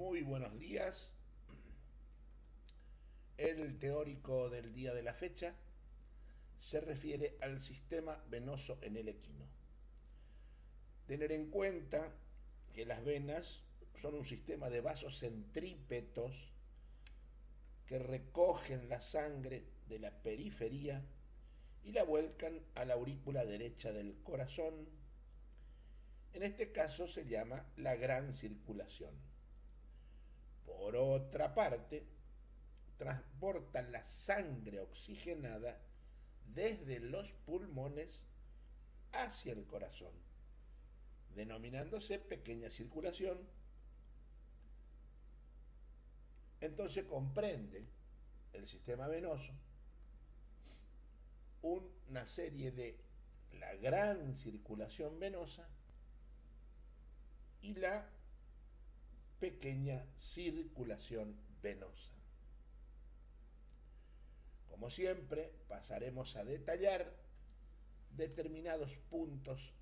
Muy buenos días. El teórico del día de la fecha se refiere al sistema venoso en el equino. Tener en cuenta que las venas son un sistema de vasos centrípetos que recogen la sangre de la periferia y la vuelcan a la aurícula derecha del corazón. En este caso se llama la gran circulación. Por otra parte, transportan la sangre oxigenada desde los pulmones hacia el corazón, denominándose pequeña circulación. Entonces comprende el sistema venoso una serie de la gran circulación venosa y la pequeña circulación venosa. Como siempre, pasaremos a detallar determinados puntos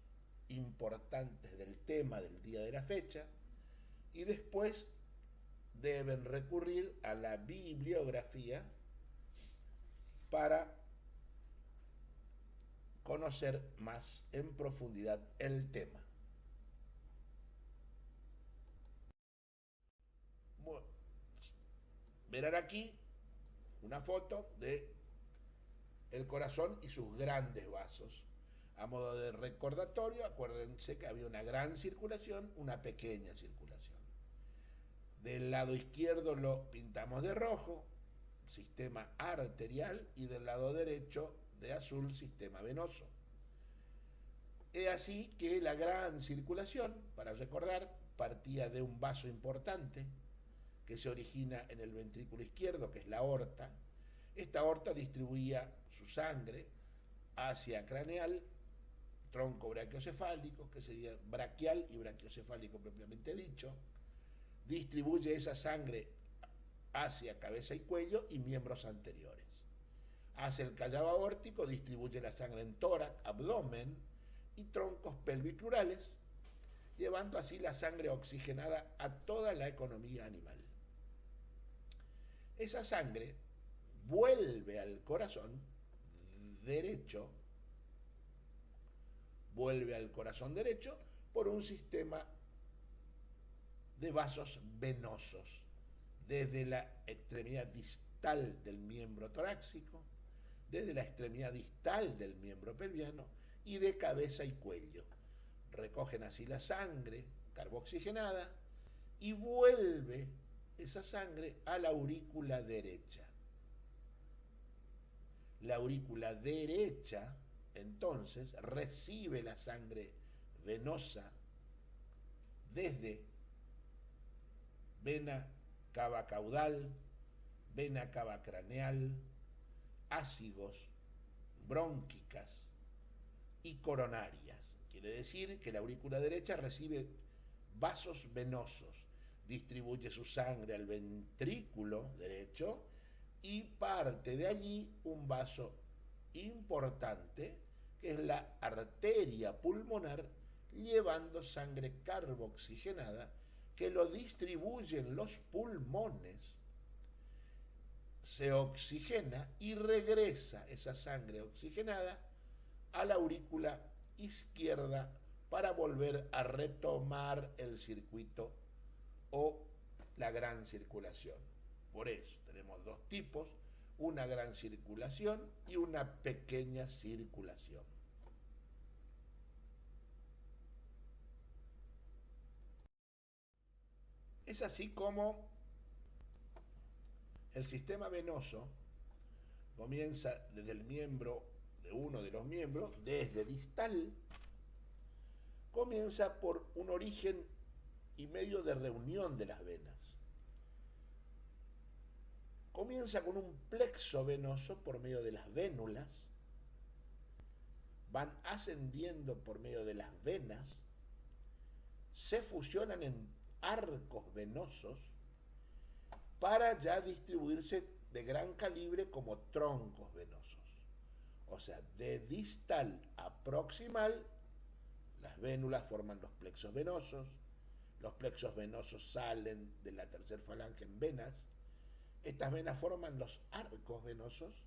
importantes del tema del día de la fecha y después deben recurrir a la bibliografía para conocer más en profundidad el tema. Bueno, verán aquí una foto de el corazón y sus grandes vasos. A modo de recordatorio, acuérdense que había una gran circulación, una pequeña circulación. Del lado izquierdo lo pintamos de rojo, sistema arterial, y del lado derecho de azul, sistema venoso. Es así que la gran circulación, para recordar, partía de un vaso importante que se origina en el ventrículo izquierdo, que es la aorta. Esta aorta distribuía su sangre hacia craneal, tronco brachiocefálico, que sería braquial y brachiocefálico propiamente dicho. Distribuye esa sangre hacia cabeza y cuello y miembros anteriores. Hacia el callado aórtico distribuye la sangre en tórax, abdomen y troncos pelvicurales, llevando así la sangre oxigenada a toda la economía animal. Esa sangre vuelve al corazón derecho, por un sistema de vasos venosos, desde la extremidad distal del miembro torácico, desde la extremidad distal del miembro pelviano y de cabeza y cuello. Recogen así la sangre carboxigenada y vuelve esa sangre a la aurícula derecha. La aurícula derecha entonces recibe la sangre venosa desde vena cava caudal, vena cava craneal, ácigos, brónquicas y coronarias. Quiere decir que la aurícula derecha recibe vasos venosos, distribuye su sangre al ventrículo derecho y parte de allí un vaso importante que es la arteria pulmonar, llevando sangre carboxigenada que lo distribuye en los pulmones, se oxigena y regresa esa sangre oxigenada a la aurícula izquierda para volver a retomar el circuito o la gran circulación. Por eso tenemos dos tipos, una gran circulación y una pequeña circulación. Es así como el sistema venoso comienza desde el miembro, de uno de los miembros, desde distal, comienza por un origen y medio de reunión de las venas. Comienza con un plexo venoso por medio de las vénulas, van ascendiendo por medio de las venas, se fusionan en arcos venosos para ya distribuirse de gran calibre como troncos venosos. O sea, de distal a proximal, las vénulas forman los plexos venosos, Los plexos venosos salen de la tercera falange en venas. Estas venas forman los arcos venosos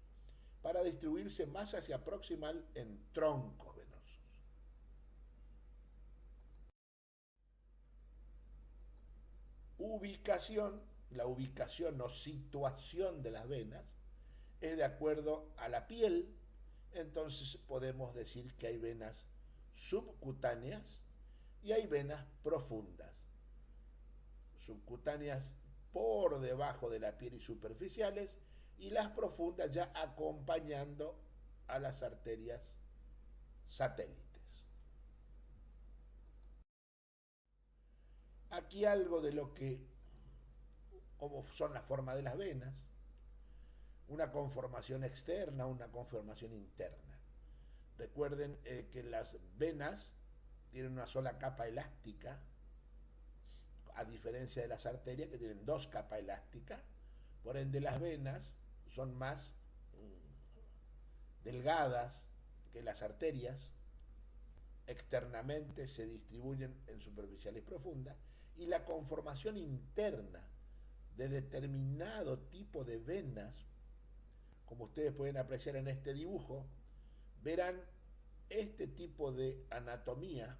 para distribuirse más hacia proximal en troncos venosos. La ubicación o situación de las venas es de acuerdo a la piel, entonces podemos decir que hay venas subcutáneas y hay venas profundas. Subcutáneas por debajo de la piel y superficiales, y las profundas ya acompañando a las arterias satélites. Aquí algo de lo que, como son las formas de las venas, una conformación externa, una conformación interna. Recuerden que las venas tienen una sola capa elástica, a diferencia de las arterias que tienen dos capas elásticas. Por ende, las venas son más delgadas que las arterias, externamente se distribuyen en superficiales profundas, y la conformación interna de determinado tipo de venas, como ustedes pueden apreciar en este dibujo, verán este tipo de anatomía,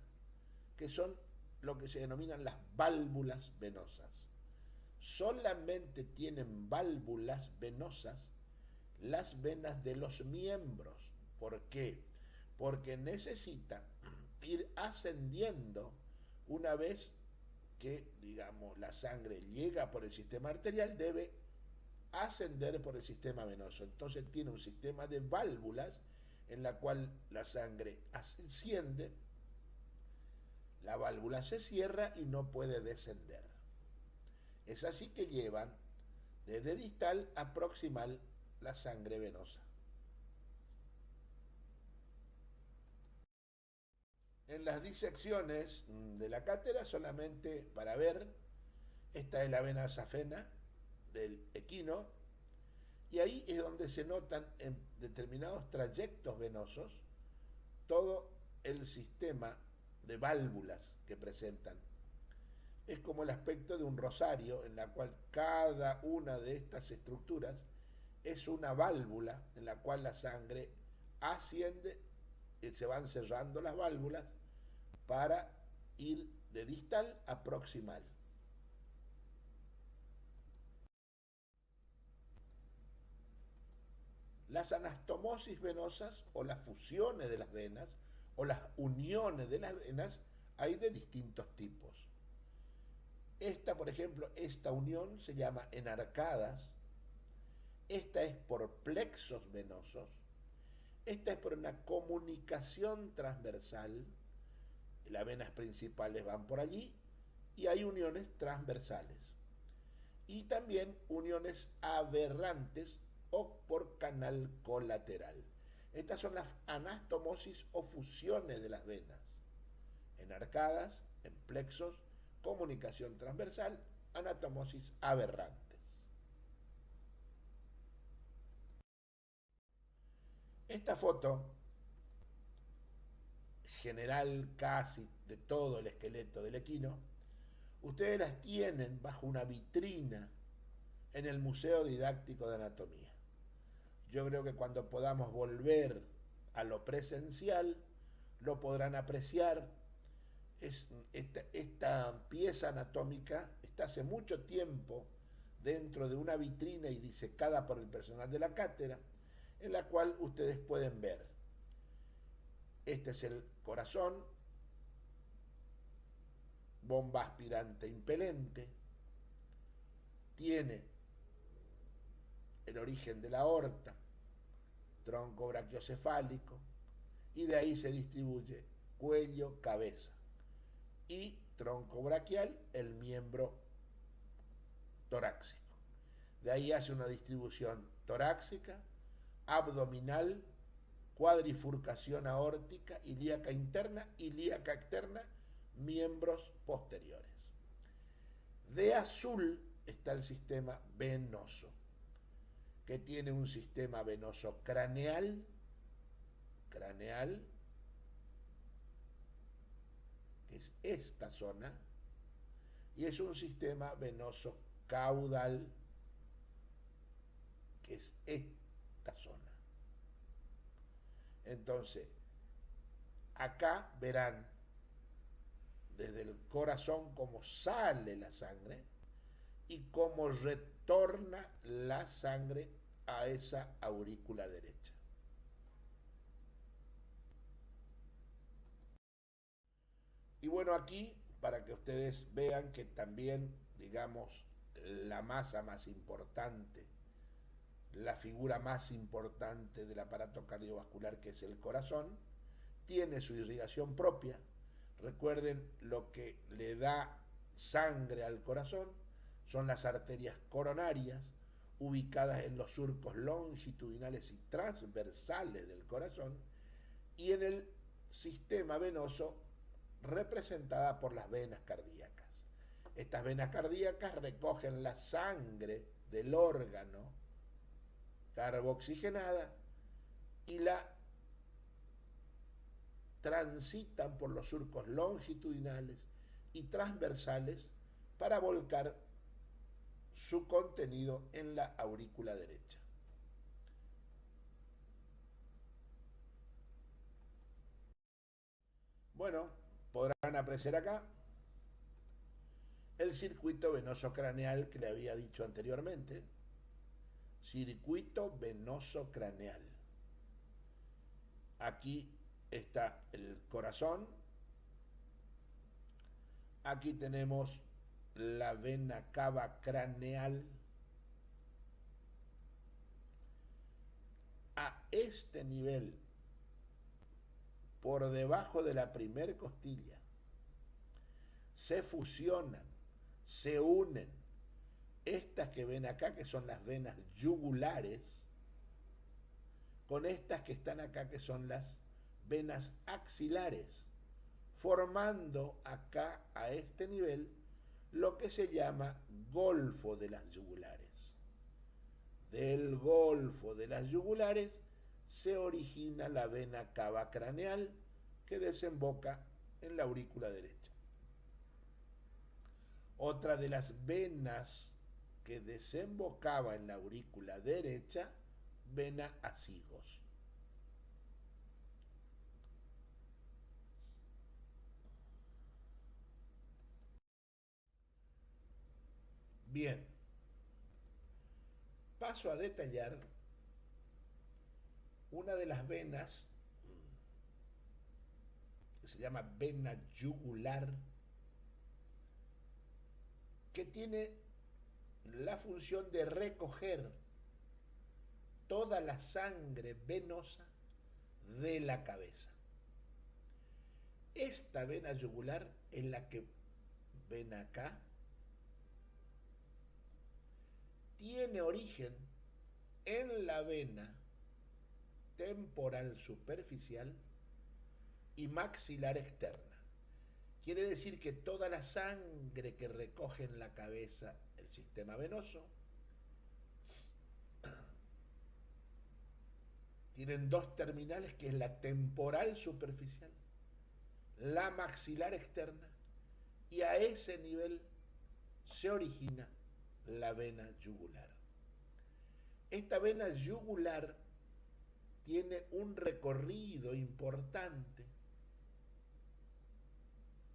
que son lo que se denominan las válvulas venosas. Solamente tienen válvulas venosas las venas de los miembros. ¿Por qué? Porque necesitan ir ascendiendo una vez que, digamos, la sangre llega por el sistema arterial, debe ascender por el sistema venoso. Entonces tiene un sistema de válvulas en la cual la sangre asciende, la válvula se cierra y no puede descender. Es así que llevan desde distal a proximal la sangre venosa. En las disecciones de la cátedra, solamente para ver, esta es la vena safena del equino, y ahí es donde se notan en determinados trayectos venosos todo el sistema de válvulas que presentan. Es como el aspecto de un rosario, en la cual cada una de estas estructuras es una válvula en la cual la sangre asciende y se van cerrando las válvulas para ir de distal a proximal. Las anastomosis venosas, o las fusiones de las venas, o las uniones de las venas, hay de distintos tipos. Esta, por ejemplo, esta unión se llama enarcadas. Esta es por plexos venosos. Esta es por una comunicación transversal. Las venas principales van por allí y hay uniones transversales. Y también uniones aberrantes o por canal colateral. Estas son las anastomosis o fusiones de las venas. Enarcadas, en plexos, comunicación transversal, anastomosis aberrantes. Esta foto general casi de todo el esqueleto del equino, ustedes las tienen bajo una vitrina en el Museo Didáctico de Anatomía. Yo creo que cuando podamos volver a lo presencial, lo podrán apreciar. Esta pieza anatómica está hace mucho tiempo dentro de una vitrina y disecada por el personal de la cátedra, en la cual ustedes pueden ver. Este es el corazón, bomba aspirante impelente, tiene el origen de la aorta, tronco brachiocefálico, y de ahí se distribuye cuello, cabeza, y tronco braquial, el miembro torácico. De ahí hace una distribución torácica, abdominal, cuadrifurcación aórtica, ilíaca interna, ilíaca externa, miembros posteriores. De azul está el sistema venoso, que tiene un sistema venoso craneal, que es esta zona, y es un sistema venoso caudal, que es esta zona. Entonces, acá verán desde el corazón cómo sale la sangre y cómo retorna la sangre a esa aurícula derecha. Y bueno, aquí, para que ustedes vean que también, digamos, la masa más importante, la figura más importante del aparato cardiovascular, que es el corazón, tiene su irrigación propia. Recuerden, lo que le da sangre al corazón son las arterias coronarias, ubicadas en los surcos longitudinales y transversales del corazón, y en el sistema venoso, representada por las venas cardíacas. Estas venas cardíacas recogen la sangre del órgano carbooxigenada y la transitan por los surcos longitudinales y transversales para volcar su contenido en la aurícula derecha. Bueno, podrán apreciar acá el circuito venoso craneal que le había dicho anteriormente. Circuito venoso craneal. Aquí está el corazón. Aquí tenemos la vena cava craneal. A este nivel, por debajo de la primer costilla, se fusionan, se unen estas que ven acá, que son las venas yugulares, con estas que están acá, que son las venas axilares, formando acá, a este nivel, lo que se llama golfo de las yugulares. Del golfo de las yugulares se origina la vena cava craneal, que desemboca en la aurícula derecha. Otra de las venas que desembocaba en la aurícula derecha, vena acigos. Bien, paso a detallar una de las venas que se llama vena yugular, que tiene la función de recoger toda la sangre venosa de la cabeza. Esta vena yugular es la que ven acá, tiene origen en la vena temporal superficial y maxilar externa. Quiere decir que toda la sangre que recoge en la cabeza el sistema venoso tienen dos terminales, que es la temporal superficial, la maxilar externa, y a ese nivel se origina la vena yugular. Esta vena yugular tiene un recorrido importante,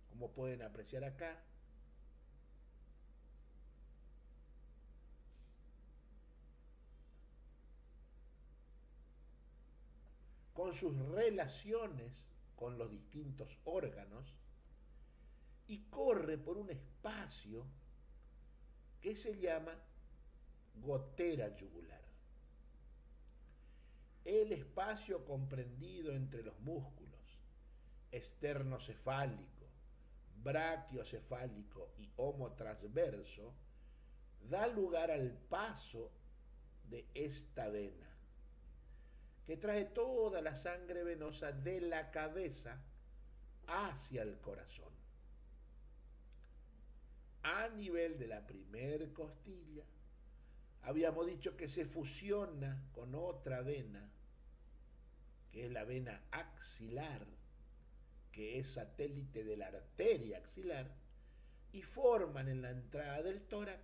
como pueden apreciar acá, con sus relaciones con los distintos órganos, y corre por un espacio que se llama gotera yugular. El espacio comprendido entre los músculos esternocefálico, brachiocefálico y homotransverso da lugar al paso de esta vena, que trae toda la sangre venosa de la cabeza hacia el corazón. A nivel de la primer costilla, habíamos dicho que se fusiona con otra vena, que es la vena axilar, que es satélite de la arteria axilar, y forman en la entrada del tórax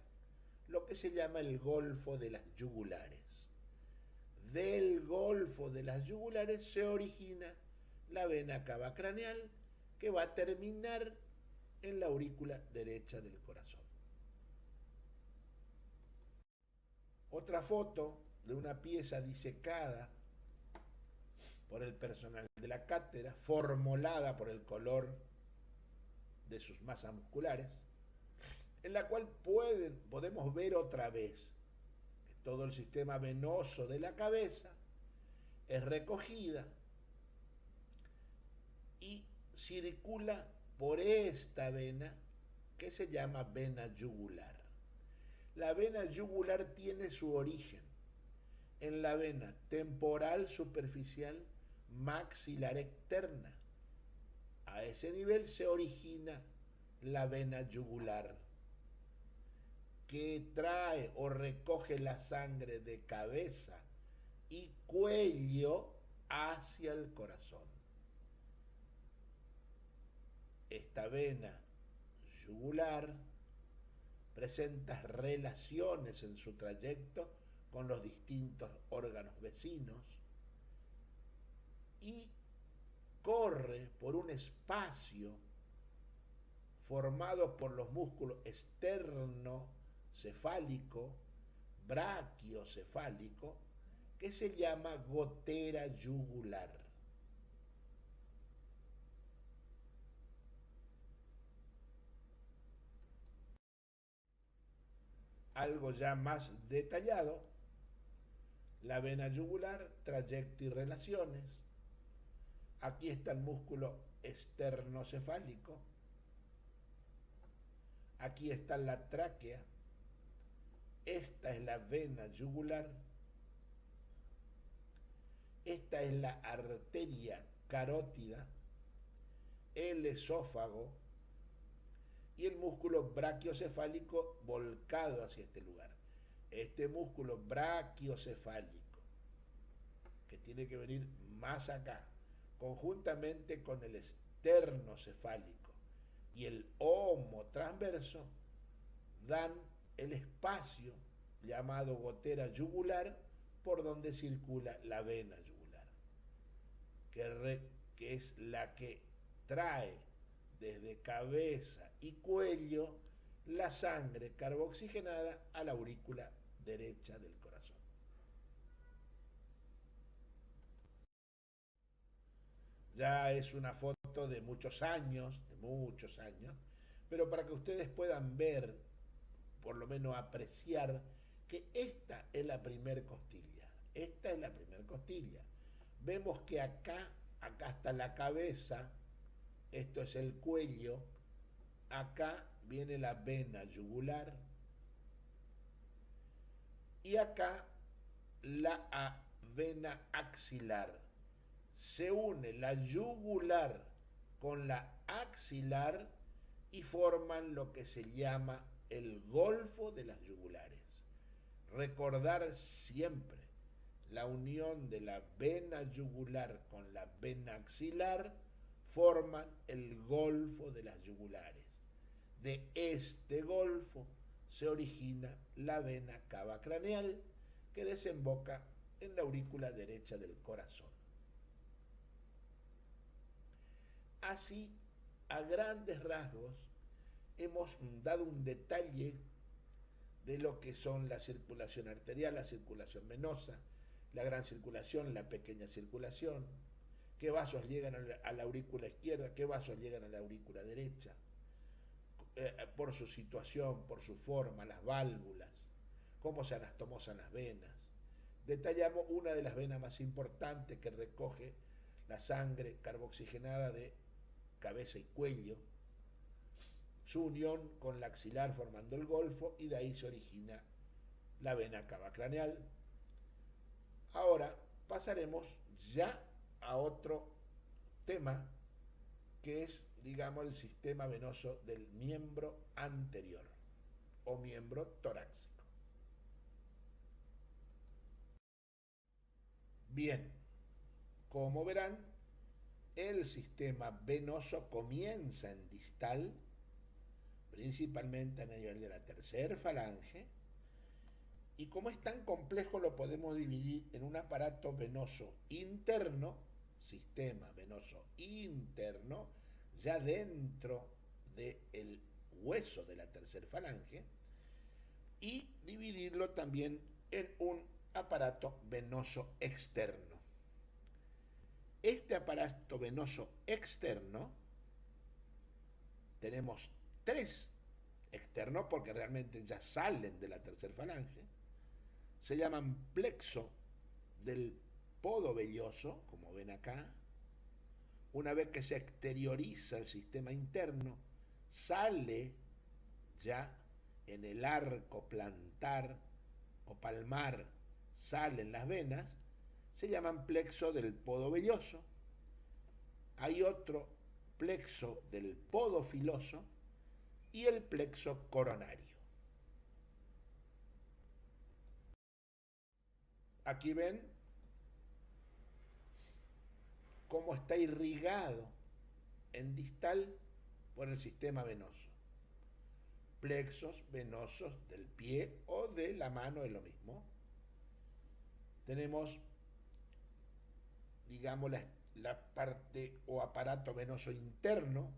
lo que se llama el golfo de las yugulares. Del golfo de las yugulares se origina la vena cava craneal que va a terminar en la aurícula derecha del corazón. Otra foto de una pieza disecada por el personal de la cátedra, formulada por el color de sus masas musculares, en la cual podemos ver otra vez que todo el sistema venoso de la cabeza es recogida y circula por esta vena que se llama vena yugular. La vena yugular tiene su origen en la vena temporal superficial maxilar externa. A ese nivel se origina la vena yugular, que trae o recoge la sangre de cabeza y cuello hacia el corazón. Esta vena yugular presenta relaciones en su trayecto con los distintos órganos vecinos y corre por un espacio formado por los músculos esternocefálico, brachiocefálico, que se llama gotera yugular. Algo ya más detallado, la vena yugular, trayecto y relaciones. Aquí está el músculo esternocefálico. Aquí está la tráquea. Esta es la vena yugular. Esta es la arteria carótida, el esófago y el músculo brachiocefálico volcado hacia este lugar. Este músculo brachiocefálico, que tiene que venir más acá, conjuntamente con el esternocefálico y el homo transverso, dan el espacio llamado gotera yugular por donde circula la vena yugular, que es la que trae desde cabeza y cuello la sangre carboxigenada a la aurícula derecha del corazón. Ya es una foto de muchos años, pero para que ustedes puedan ver, por lo menos apreciar, que esta es la primer costilla. Esta es la primer costilla. Vemos que acá está la cabeza, esto es el cuello, acá viene la vena yugular y acá la vena axilar. Se une la yugular con la axilar y forman lo que se llama el golfo de las yugulares. Recordar siempre la unión de la vena yugular con la vena axilar forman el golfo de las yugulares. De este golfo se origina la vena cava craneal que desemboca en la aurícula derecha del corazón. Así, a grandes rasgos, hemos dado un detalle de lo que son la circulación arterial, la circulación venosa, la gran circulación, la pequeña circulación, qué vasos llegan a la aurícula izquierda, qué vasos llegan a la aurícula derecha, por su situación, por su forma, las válvulas, cómo se anastomosan las venas. Detallamos una de las venas más importantes que recoge la sangre carboxigenada de cabeza y cuello, su unión con la axilar formando el golfo y de ahí se origina la vena cava craneal. Ahora pasaremos ya a otro tema que es, digamos, el sistema venoso del miembro anterior o miembro torácico. Bien, como verán, el sistema venoso comienza en distal, principalmente a nivel de la tercera falange, y como es tan complejo lo podemos dividir en un aparato venoso interno, sistema venoso interno, ya dentro del hueso de la tercera falange, y dividirlo también en un aparato venoso externo. Este aparato venoso externo, tenemos tres externos porque realmente ya salen de la tercera falange, se llaman plexo del podo velloso, como ven acá. Una vez que se exterioriza el sistema interno, sale ya en el arco plantar o palmar, salen las venas, se llaman plexo del podo velloso. Hay otro plexo del podo filoso y el plexo coronario. Aquí ven cómo está irrigado en distal por el sistema venoso. Plexos venosos del pie o de la mano es lo mismo. Tenemos, digamos, la parte o aparato venoso interno,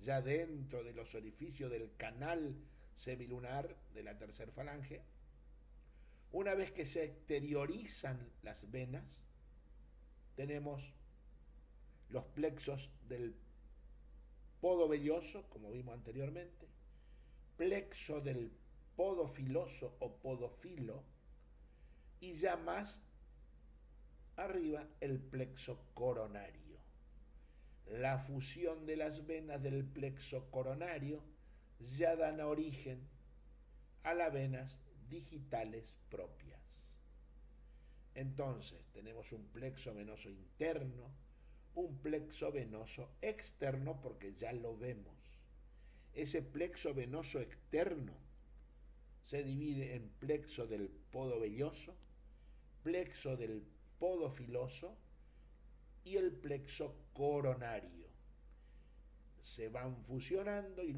ya dentro de los orificios del canal semilunar de la tercera falange. Una vez que se exteriorizan las venas, tenemos los plexos del podo velloso, como vimos anteriormente, plexo del podo filoso o podofilo, y ya más arriba el plexo coronario. La fusión de las venas del plexo coronario ya dan origen a las venas digitales propias. Entonces tenemos un plexo venoso interno, un plexo venoso externo, porque ya lo vemos. Ese plexo venoso externo se divide en plexo del podo velloso, plexo del podo filoso y el plexo coronario. Se van fusionando y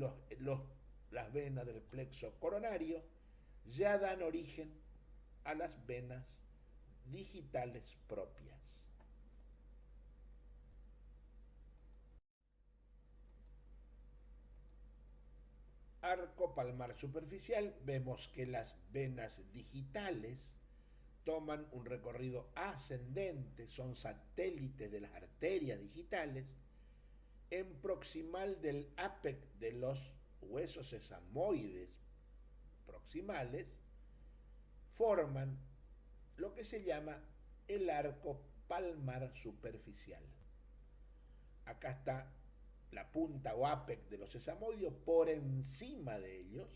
las venas del plexo coronario ya dan origen a las venas digitales propias. Arco palmar superficial, vemos que las venas digitales toman un recorrido ascendente, son satélites de las arterias digitales, en proximal del ápex de los huesos sesamoides proximales, forman lo que se llama el arco palmar superficial. Acá está la punta o ápex de los sesamoides, por encima de ellos,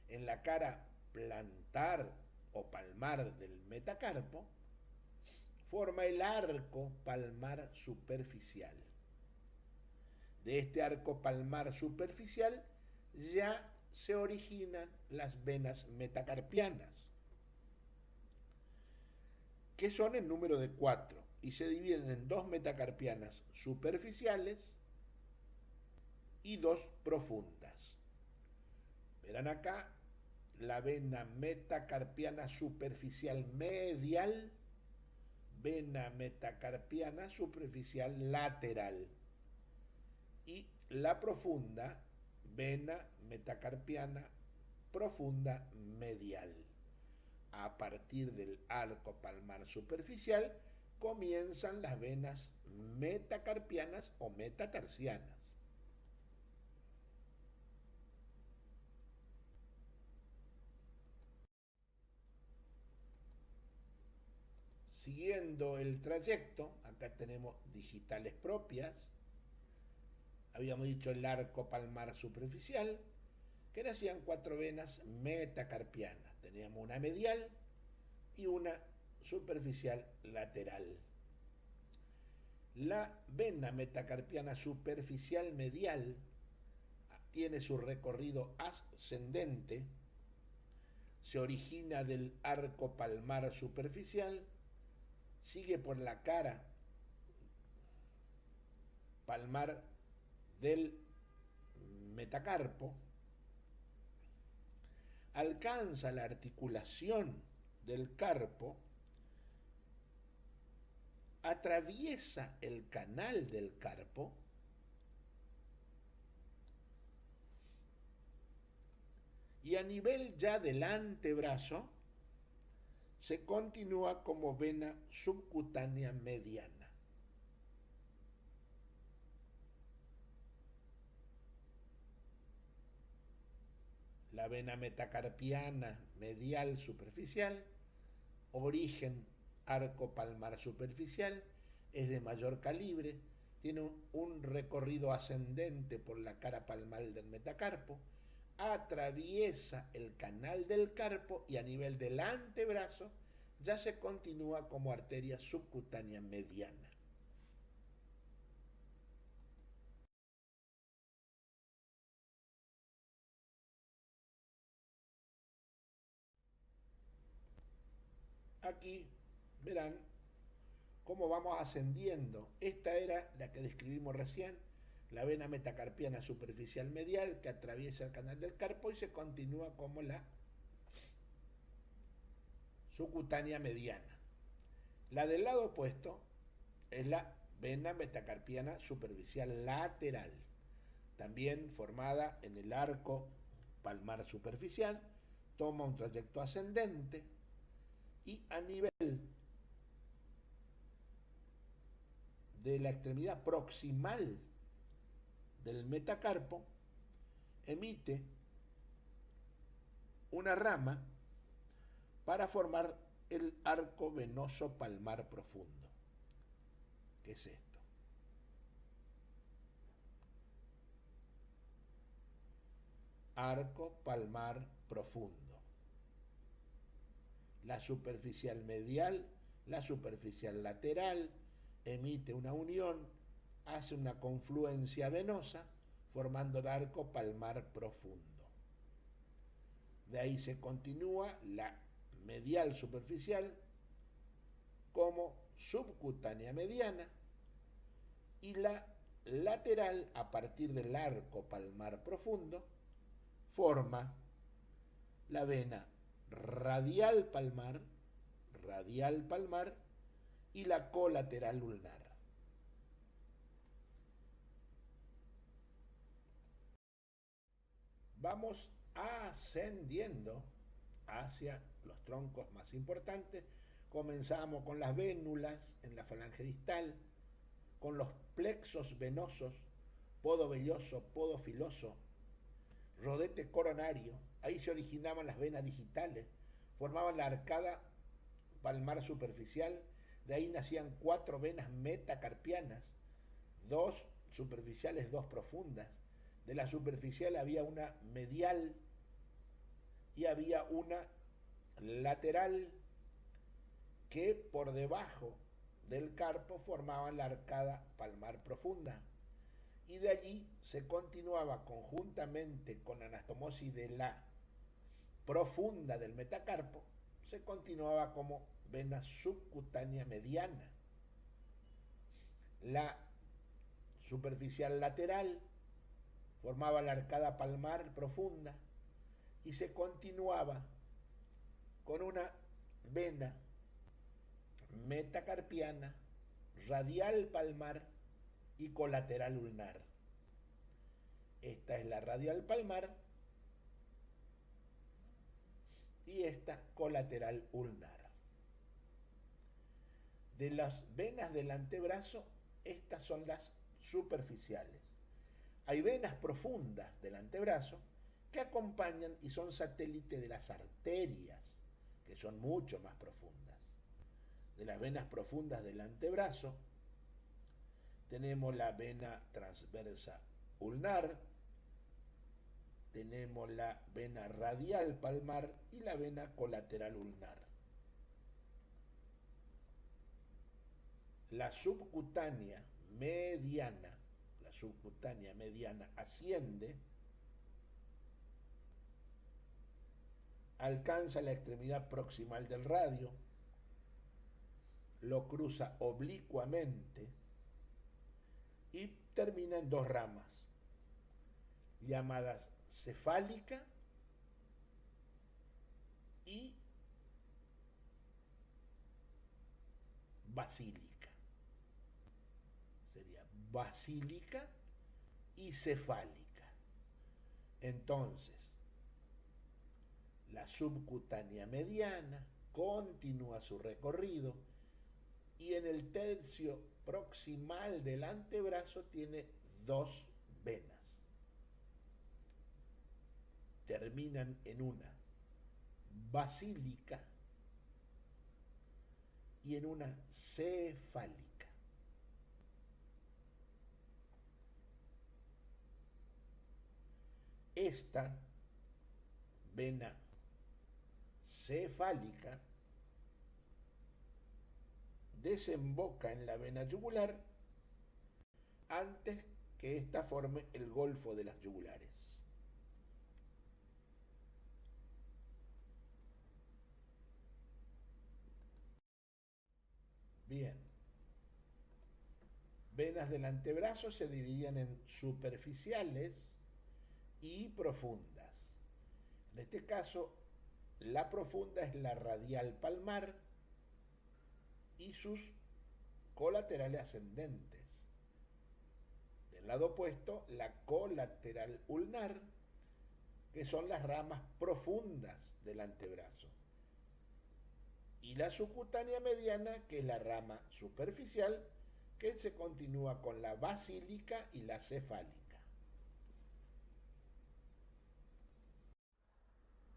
en la cara plantar o palmar del metacarpo, forma el arco palmar superficial. De este arco palmar superficial ya se originan las venas metacarpianas, que son en número de 4 y se dividen en 2 metacarpianas superficiales y 2 profundas. Verán acá la vena metacarpiana superficial medial, vena metacarpiana superficial lateral y la profunda, vena metacarpiana profunda medial. A partir del arco palmar superficial comienzan las venas metacarpianas o metatarsianas. Siguiendo el trayecto, acá tenemos digitales propias. Habíamos dicho el arco palmar superficial, que nacían 4 venas metacarpianas. Teníamos una medial y una superficial lateral. La vena metacarpiana superficial medial tiene su recorrido ascendente, se origina del arco palmar superficial, sigue por la cara palmar del metacarpo, alcanza la articulación del carpo, atraviesa el canal del carpo y a nivel ya del antebrazo se continúa como vena subcutánea mediana. La vena metacarpiana medial superficial, origen arco palmar superficial, es de mayor calibre, tiene un recorrido ascendente por la cara palmar del metacarpo, atraviesa el canal del carpo y a nivel del antebrazo ya se continúa como arteria subcutánea mediana. Aquí verán cómo vamos ascendiendo. Esta era la que describimos recién, la vena metacarpiana superficial medial que atraviesa el canal del carpo y se continúa como la subcutánea mediana. La del lado opuesto es la vena metacarpiana superficial lateral, también formada en el arco palmar superficial, toma un trayecto ascendente y a nivel de la extremidad proximal del metacarpo emite una rama para formar el arco venoso palmar profundo. ¿Qué es esto? Arco palmar profundo. La superficial medial, la superficial lateral, emite una unión, hace una confluencia venosa, formando el arco palmar profundo. De ahí se continúa la medial superficial como subcutánea mediana y la lateral, a partir del arco palmar profundo, forma la vena radial palmar y la colateral ulnar. Vamos ascendiendo hacia los troncos más importantes. Comenzamos con las vénulas en la falange distal, con los plexos venosos, podo velloso, podo filoso, rodete coronario. Ahí se originaban las venas digitales, formaban la arcada palmar superficial. De ahí nacían 4 venas metacarpianas, 2 superficiales, 2 profundas. De la superficial había una medial y había una lateral que por debajo del carpo formaban la arcada palmar profunda. Y de allí se continuaba conjuntamente con la anastomosis de la profunda del metacarpo, se continuaba como vena subcutánea mediana. La superficial lateral formaba la arcada palmar profunda y se continuaba con una vena metacarpiana, radial palmar y colateral ulnar. Esta es la radial palmar y esta colateral ulnar. De las venas del antebrazo, estas son las superficiales. Hay venas profundas del antebrazo que acompañan y son satélite de las arterias, que son mucho más profundas. De las venas profundas del antebrazo tenemos la vena transversa ulnar, tenemos la vena radial palmar y la vena colateral ulnar. La subcutánea mediana asciende, alcanza la extremidad proximal del radio, lo cruza oblicuamente y termina en 2 ramas llamadas cefálica basílica. Sería basílica y cefálica. Entonces, la subcutánea mediana continúa su recorrido y en el tercio proximal del antebrazo tiene dos venas. Terminan en una basílica y en una cefálica. Esta vena cefálica desemboca en la vena yugular antes que ésta forme el golfo de las yugulares. Bien. Venas del antebrazo se dividían en superficiales y profundas. En este caso, la profunda es la radial palmar y sus colaterales ascendentes. Del lado opuesto, la colateral ulnar, que son las ramas profundas del antebrazo. Y la subcutánea mediana, que es la rama superficial, que se continúa con la basílica y la cefálica.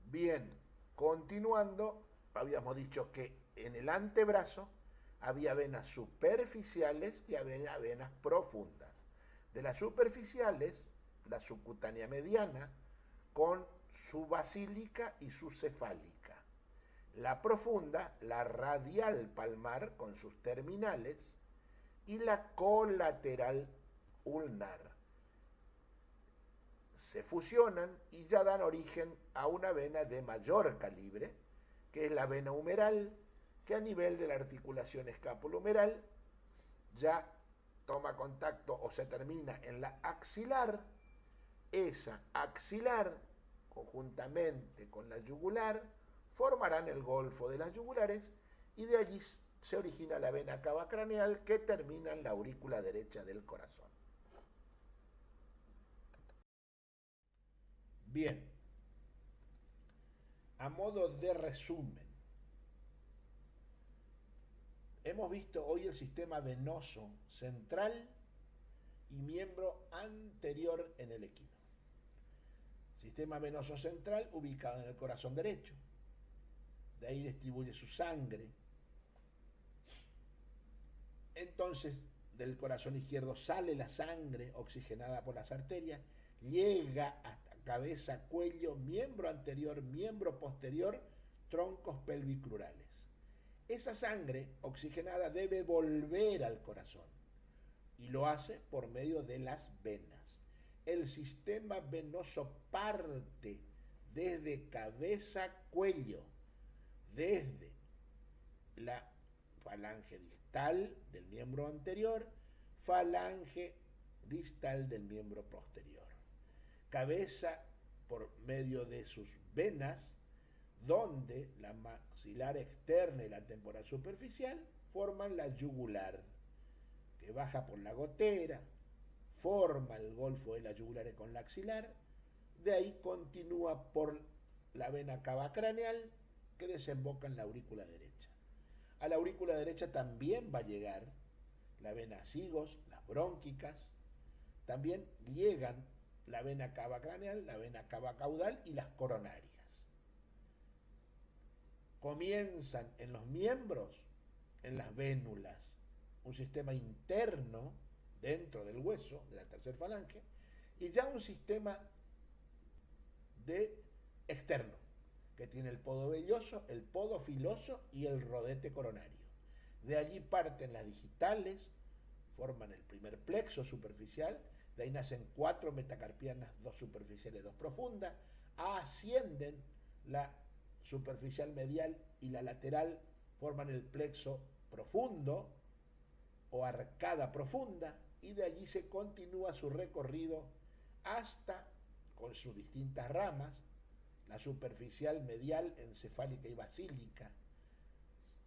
Bien, continuando, habíamos dicho que en el antebrazo había venas superficiales y había venas profundas. De las superficiales, la subcutánea mediana con su basílica y su cefálica. La profunda, la radial palmar con sus terminales y la colateral ulnar. Se fusionan y ya dan origen a una vena de mayor calibre, que es la vena humeral, que a nivel de la articulación escapulohumeral ya toma contacto o se termina en la axilar. Esa axilar, conjuntamente con la yugular, formarán el golfo de las yugulares y de allí se origina la vena cava craneal que termina en la aurícula derecha del corazón. Bien, a modo de resumen, hemos visto hoy el sistema venoso central y miembro anterior en el equino. Sistema venoso central ubicado en el corazón derecho. De ahí distribuye su sangre. Entonces, del corazón izquierdo sale la sangre oxigenada por las arterias, llega hasta cabeza, cuello, miembro anterior, miembro posterior, troncos pelvicrurales. Esa sangre oxigenada debe volver al corazón y lo hace por medio de las venas. El sistema venoso parte desde cabeza, cuello, desde la falange distal del miembro anterior, falange distal del miembro posterior. Cabeza por medio de sus venas, donde la maxilar externa y la temporal superficial forman la yugular, que baja por la gotera, forma el golfo de la yugular con la axilar, de ahí continúa por la vena cava craneal, que desemboca en la aurícula derecha. A la aurícula derecha también va a llegar la vena cigos, las brónquicas, también llegan la vena cava craneal, la vena cava caudal y las coronarias. Comienzan en los miembros, en las vénulas, un sistema interno dentro del hueso, de la tercera falange, y ya un sistema externo, que tiene el podo velloso, el podo filoso y el rodete coronario. De allí parten las digitales, forman el primer plexo superficial, de ahí nacen 4 metacarpianas, 2 superficiales, 2 profundas, ascienden la superficial medial y la lateral, forman el plexo profundo o arcada profunda, y de allí se continúa su recorrido hasta, con sus distintas ramas, la superficial medial, encefálica y basílica,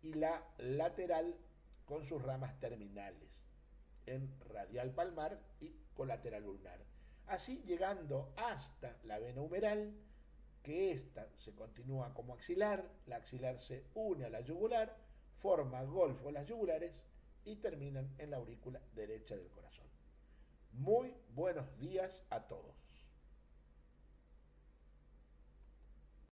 y la lateral con sus ramas terminales en radial palmar y colateral ulnar. Así llegando hasta la vena humeral, que ésta se continúa como axilar, la axilar se une a la yugular, forma golfo las yugulares y terminan en la aurícula derecha del corazón. Muy buenos días a todos.